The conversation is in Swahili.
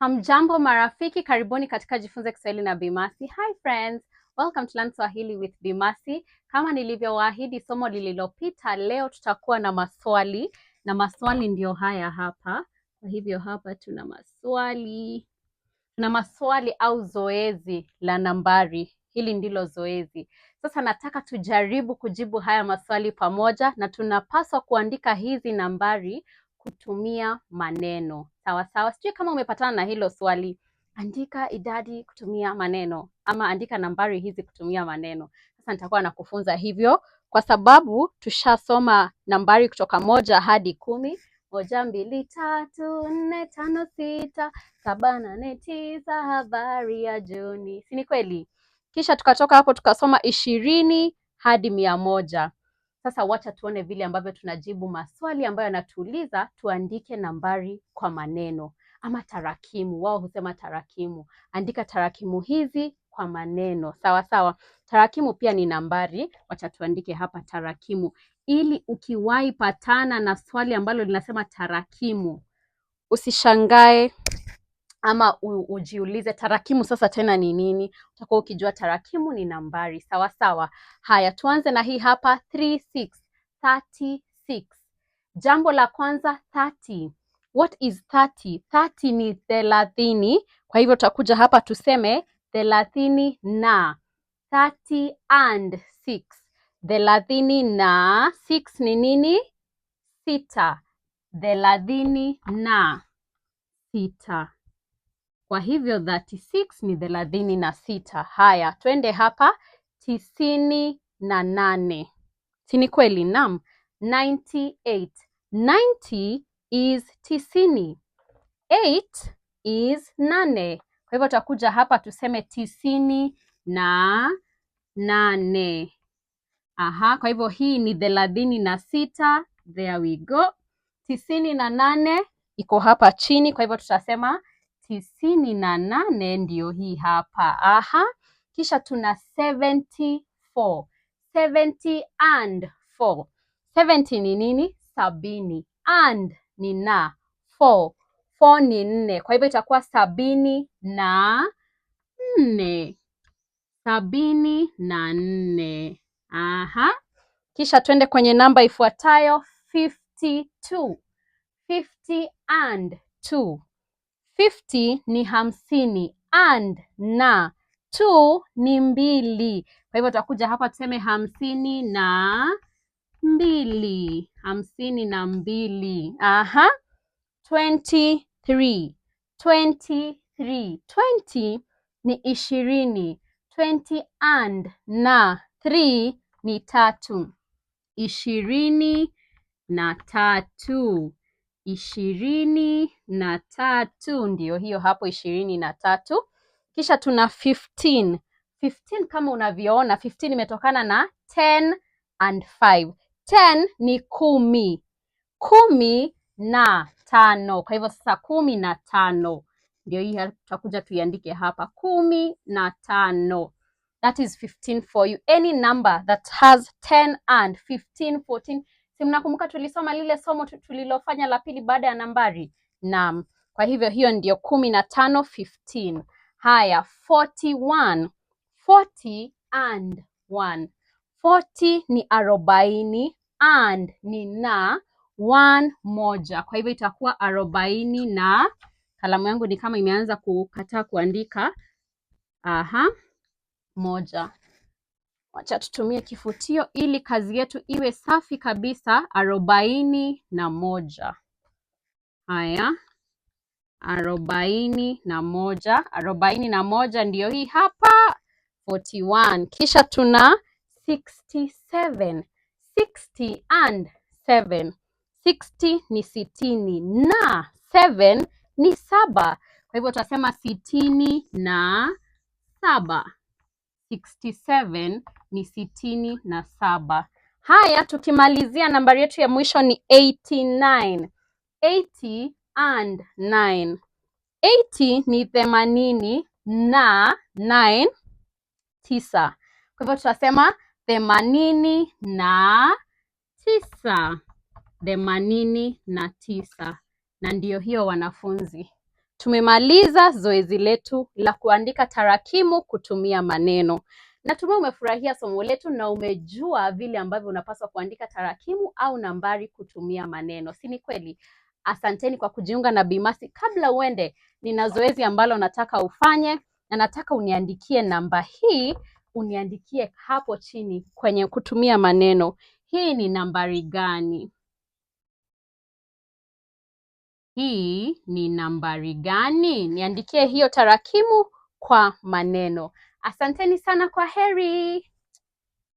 Hamjambo marafiki, karibuni katika Jifunze Kiswahili na Bi Mercy. Hi friends, welcome to Learn Swahili with Bi Mercy. Kama nilivyowaahidi somo lililopita, leo tutakuwa na maswali na maswali ndio haya hapa. Kwa hivyo hapa tuna maswali au zoezi la nambari. Hili ndilo zoezi. Sasa nataka tujaribu kujibu haya maswali pamoja na tunapaswa kuandika hizi nambari kutumia maneno. Sawa sawa. Sijui kama umepatana na hilo swali. Andika idadi kutumia maneno ama andika nambari hizi kutumia maneno. Sasa nitakuwa nakufunza hivyo kwa sababu tushasoma nambari kutoka 1 hadi 10. 1, 2, 3, 4, 5, 6, 7, 8, 9, habari ya jioni. Si ni kweli? Kisha tukatoka hapo tukasoma 20 hadi 100. Sasa wacha tuone vile ambavyo tunajibu maswali ambayo yanatuuliza tuandike nambari kwa maneno ama tarakimu. Wao husema tarakimu. Andika tarakimu hizi kwa maneno. Sawa sawa. Tarakimu pia ni nambari. Wacha tuandike hapa tarakimu. Ili ukiwahi patana na swali ambalo linasema tarakimu, usishangae ama ujiulize tarakimu sasa tena ni nini. Utakuwa ukijua tarakimu ni nambari. Sawa sawa. Haya, tuanze na hii hapa 36. 36. Jambo la kwanza 30. What is 30? 30 ni 30. Kwa hivyo tutakuja hapa tuseme 30 na 30 and 6. 30 na 6 ni nini? 6. 30 na 6. Kwa hivyo 36 ni 36. Haya, twende hapa 98. Si ni kweli? Naam. 98. 90 is 90. 8 is 8. Kwa hivyo tutakuja hapa tuseme 98. Aha, kwa hivyo hii ni 36. There we go. 98 iko hapa chini, kwa hivyo tutasema 98 ndio hii hapa. Aha. Kisha tuna 74. 70 and 4. 70 ni nini? 70. And ni na. 4. 4 ni 4. Kwa hivyo itakuwa 74. 74. Aha. Kisha twende kwenye namba ifuatayo 52. 50 and 2. 50 ni 50 and na 2 ni 2. Kwa hivyo tutakuja hapa tuseme 52. 52. Aha. 23. 23. 20 ni 20. 20 and na 3 ni 3. 23. 23 ndio hiyo hapo 23. Kisha tuna 15. 15 kama unavyoona 15 imetokana na 10 and 5. 10 ni 10. 10 na 5. Kwa hivyo sasa 10 na 5. Ndio hii tutakuja tuiandike hapa 10 na 5. That is 15 for you. Any number that has 10 and 15, 14. Si mnakumbuka tulisoma lile somo tulilofanya la pili baada ya nambari? Naam. Kwa hivyo hiyo ndio 15, 15. Haya, 41. 40 and 1. 40 ni 40 and ni na 1 moja. Kwa hivyo itakuwa 40 na, kalamu yangu ni kama imeanza kukataa kuandika. Aha. 1. Wacha tutumie kifutio ili kazi yetu iwe safi kabisa. 41. Haya. 41. 41 ndio hii hapa. 41. Kisha tuna 67. 60 and 7. 60 ni 60 na 7 ni 7. Kwa hivyo tutasema 67. 67 ni 67. Haya, tukimalizia nambari yetu ya mwisho ni 89. 80 and 9. 80 ni 80 na 9 9. Kwa hivyo tutasema 89. 89. Na ndio hiyo wanafunzi. Tumemaliza zoezi letu la kuandika tarakimu kutumia maneno. Natumai umefurahia somo letu na umejua vile ambavyo unapaswa kuandika tarakimu au nambari kutumia maneno. Si ni kweli? Asanteni kwa kujiunga na Bi Mercy. Kabla uende, nina zoezi ambalo nataka ufanye na nataka uniandikie namba hii, uniandikie hapo chini kwenye kutumia maneno. Hii ni nambari gani? Hii ni nambari gani? Niandikie hiyo tarakimu kwa maneno. Asanteni sana, kwa heri.